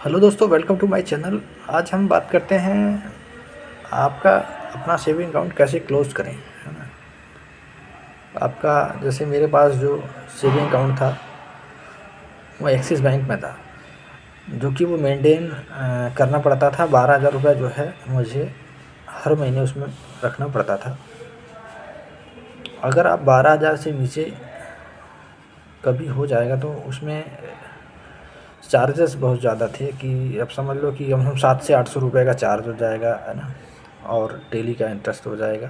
Hello दोस्तों, welcome to my channel. आज हम बात करते हैं आपका अपना सेविंग अकाउंट कैसे क्लोज़ करें, है ना। आपका जैसे मेरे पास जो सेविंग अकाउंट था वो एक्सिस बैंक में था, जो कि वो मेंटेन करना पड़ता था। 12,000 रुपये जो है मुझे हर महीने उसमें रखना पड़ता था। अगर आप 12,000 से नीचे कभी हो जाएगा तो उसमें चार्जेस बहुत ज़्यादा थे कि अब समझ लो कि हम 700 से 800 रुपये का चार्ज हो जाएगा, है ना, और डेली का इंटरेस्ट हो जाएगा।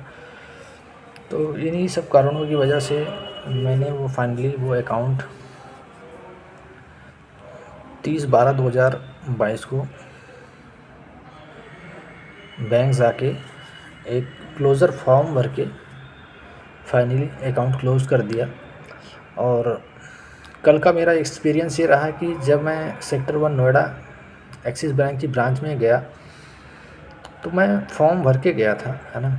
तो इन्हीं सब कारणों की वजह से मैंने वो फाइनली वो अकाउंट 30/12/2022 को बैंक जाके एक क्लोज़र फॉर्म भर के फाइनली अकाउंट क्लोज़ कर दिया। और कल का मेरा एक्सपीरियंस ये रहा कि जब मैं सेक्टर 1 नोएडा एक्सिस बैंक की ब्रांच में गया तो मैं फॉर्म भर के गया था, है ना,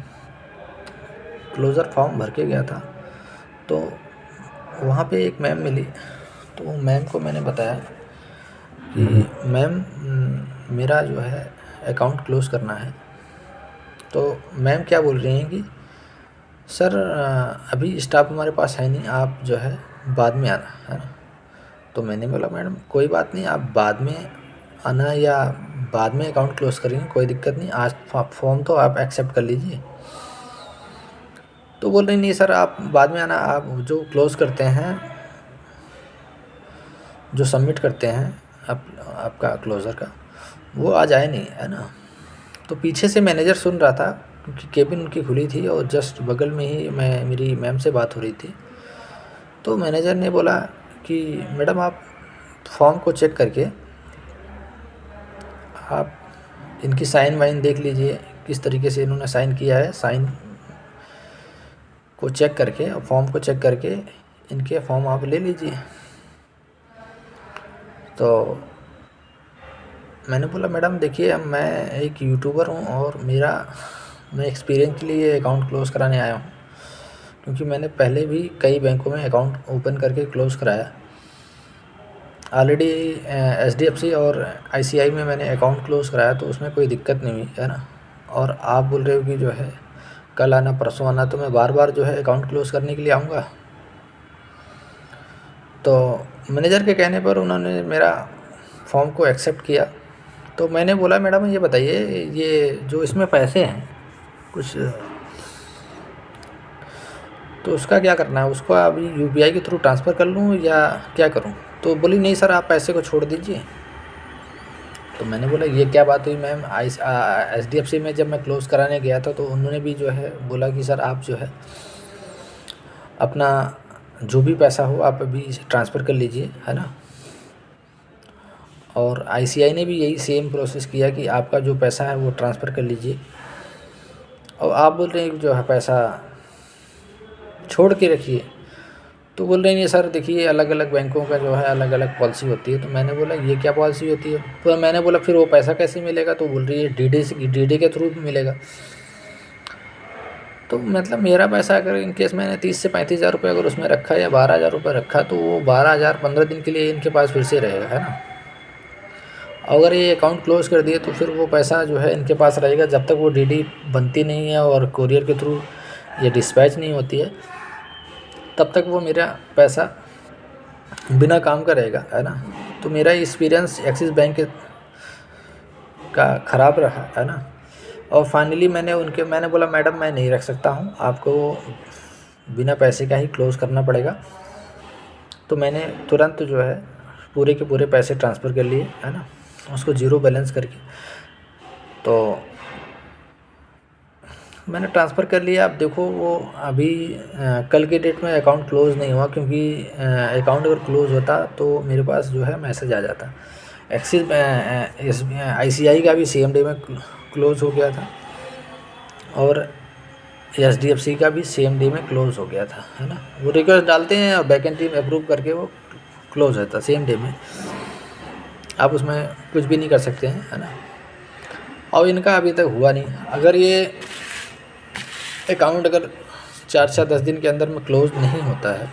क्लोज़र फॉर्म भर के गया था। तो वहाँ पे एक मैम मिली, तो मैम को मैंने बताया कि मैम मेरा जो है अकाउंट क्लोज़ करना है। तो मैम क्या बोल रही हैं कि सर अभी स्टाफ हमारे पास है नहीं, आप जो है बाद में आना, है ना। तो मैंने बोला मैडम कोई बात नहीं, आप बाद में आना या बाद में अकाउंट क्लोज़ करेंगे, कोई दिक्कत नहीं, आज फॉर्म तो आप एक्सेप्ट कर लीजिए। तो बोल रही नहीं सर आप बाद में आना, आप जो क्लोज़ करते हैं, जो सबमिट करते हैं आपका क्लोज़र का, वो आज आए नहीं, है ना। तो पीछे से मैनेजर सुन रहा था क्योंकि केबिन उनकी खुली थी और जस्ट बगल में ही मेरी मैम से बात हो रही थी। तो मैनेजर ने बोला कि मैडम आप फॉर्म को चेक करके आप इनकी साइन वाइन देख लीजिए, किस तरीके से इन्होंने साइन किया है। साइन को चेक करके और फॉर्म को चेक करके इनके फॉर्म आप ले लीजिए। तो मैंने बोला मैडम देखिए, अब मैं एक यूट्यूबर हूँ और मैं एक्सपीरियंस के लिए अकाउंट क्लोज़ कराने आया हूँ, क्योंकि मैंने पहले भी कई बैंकों में अकाउंट ओपन करके क्लोज़ कराया। ऑलरेडी एचडीएफसी और आईसीआई में मैंने अकाउंट क्लोज़ कराया तो उसमें कोई दिक्कत नहीं हुई, है ना। और आप बोल रहे हो कि जो है कल आना परसों आना, तो मैं बार बार जो है अकाउंट क्लोज़ करने के लिए आऊँगा। तो मैनेजर के कहने पर उन्होंने मेरा फॉर्म को एक्सेप्ट किया। तो मैंने बोला मैडम ये बताइए, ये जो इसमें पैसे हैं कुछ, तो उसका क्या करना है, उसको अभी यूपीआई के थ्रू ट्रांसफ़र कर लूँ या क्या करूँ। तो बोली नहीं सर आप पैसे को छोड़ दीजिए। तो मैंने बोला ये क्या बात हुई मैम, एचडीएफसी में जब मैं क्लोज़ कराने गया था तो उन्होंने भी जो है बोला कि सर आप जो है अपना जो भी पैसा हो आप अभी ट्रांसफ़र कर लीजिए, है ना। और आईसीआई ने भी यही सेम प्रोसेस किया कि आपका जो पैसा है वो ट्रांसफ़र कर लीजिए। और आप बोल रहे हैं कि जो है पैसा छोड़ के रखिए। तो बोल रहे हैं सर देखिए अलग अलग बैंकों का जो है अलग अलग पॉलिसी होती है। तो मैंने बोला ये क्या पॉलिसी होती है। तो मैंने बोला फिर वो पैसा कैसे मिलेगा। तो बोल रही है डीडी के थ्रू भी मिलेगा। तो मतलब मेरा पैसा अगर इन केस मैंने 30 से 35,000 रुपये अगर उसमें रखा या 12,000 रुपये रखा, तो वो 12,000 15 दिन के लिए इनके पास फिर से रहेगा, है ना। अगर ये अकाउंट क्लोज़ कर दिए तो फिर वो पैसा जो है इनके पास रहेगा जब तक वो डीडी बनती नहीं है और कोरियर के थ्रू ये डिस्पैच नहीं होती है, तब तक वो मेरा पैसा बिना काम का रहेगा, है ना। तो मेरा एक्सपीरियंस एक्सिस बैंक का ख़राब रहा, है ना। और फाइनली मैंने बोला मैडम मैं नहीं रख सकता हूँ, आपको बिना पैसे का ही क्लोज़ करना पड़ेगा। तो मैंने तुरंत जो है पूरे के पूरे पैसे ट्रांसफ़र कर लिए, है ना, उसको ज़ीरो बैलेंस करके। तो मैंने ट्रांसफ़र कर लिया। अब देखो वो अभी कल के डेट में अकाउंट क्लोज़ नहीं हुआ, क्योंकि अकाउंट अगर क्लोज़ होता तो मेरे पास जो है मैसेज आ जाता। आईसीआई का भी सेम डे में क्लोज़ हो गया था और एचडीएफसी का भी सेम डे में क्लोज़ हो गया था, है ना। वो रिक्वेस्ट डालते हैं और बैकएंड टीम अप्रूव करके वो क्लोज़ होता सेम डे में। आप उसमें कुछ भी नहीं कर सकते हैं, है ना। और इनका अभी तक हुआ नहीं। अगर ये अकाउंट अगर 4 से 10 दिन के अंदर में क्लोज़ नहीं होता है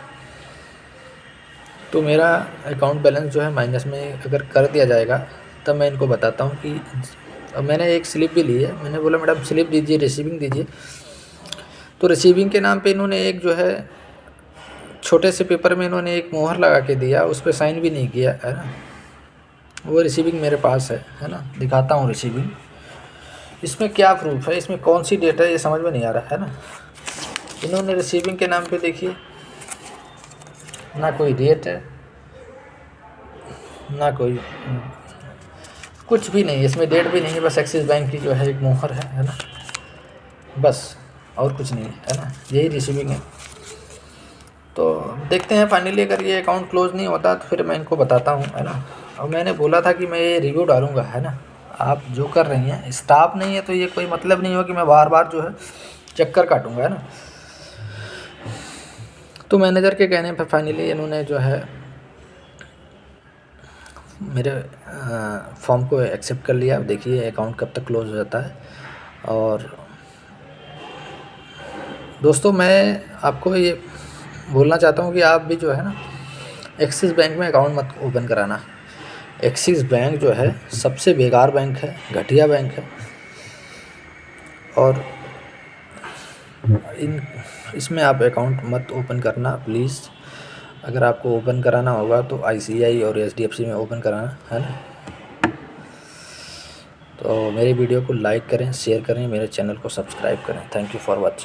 तो मेरा अकाउंट बैलेंस जो है माइनस में अगर कर दिया जाएगा तब मैं इनको बताता हूँ कि अब मैंने एक स्लिप भी ली है। मैंने बोला मैडम स्लिप दीजिए, रिसीविंग दीजिए। तो रिसीविंग के नाम पे इन्होंने एक जो है छोटे से पेपर में इन्होंने एक मोहर लगा के दिया, उस पर साइन भी नहीं किया, है ना। वो रिसीविंग मेरे पास है ना, दिखाता हूँ रिसीविंग। इसमें क्या प्रूफ है, इसमें कौन सी डेट है, ये समझ में नहीं आ रहा है ना। इन्होंने रिसीविंग के नाम पे देखिए ना कोई डेट है, ना कोई कुछ भी नहीं, इसमें डेट भी नहीं है, बस एक्सिस बैंक की जो है एक मोहर है ना, बस और कुछ नहीं है ना, यही रिसीविंग है। तो देखते हैं फाइनली अगर ये अकाउंट क्लोज़ नहीं होता तो फिर मैं इनको बताता हूँ, है ना। और मैंने बोला था कि मैं ये रिव्यू डालूँगा, है ना। आप जो कर रही हैं, स्टाफ नहीं है तो ये कोई मतलब नहीं हो कि मैं बार-बार जो है चक्कर काटूँगा, है ना। तो मैनेजर के कहने पे फाइनली इन्होंने जो है मेरे फॉर्म को एक्सेप्ट कर लिया। देखिए अकाउंट कब तक क्लोज़ हो जाता है। और दोस्तों मैं आपको ये बोलना चाहता हूँ कि आप भी जो है ना एक्सिस बैंक में अकाउंट मत ओपन कराना। एक्सिस बैंक जो है सबसे बेकार बैंक है, घटिया बैंक है। और इसमें आप अकाउंट मत ओपन करना प्लीज़। अगर आपको ओपन कराना होगा तो ICICI और HDFC में ओपन कराना, है ना। तो मेरे वीडियो को लाइक करें, शेयर करें, मेरे चैनल को सब्सक्राइब करें। Thank you for watching.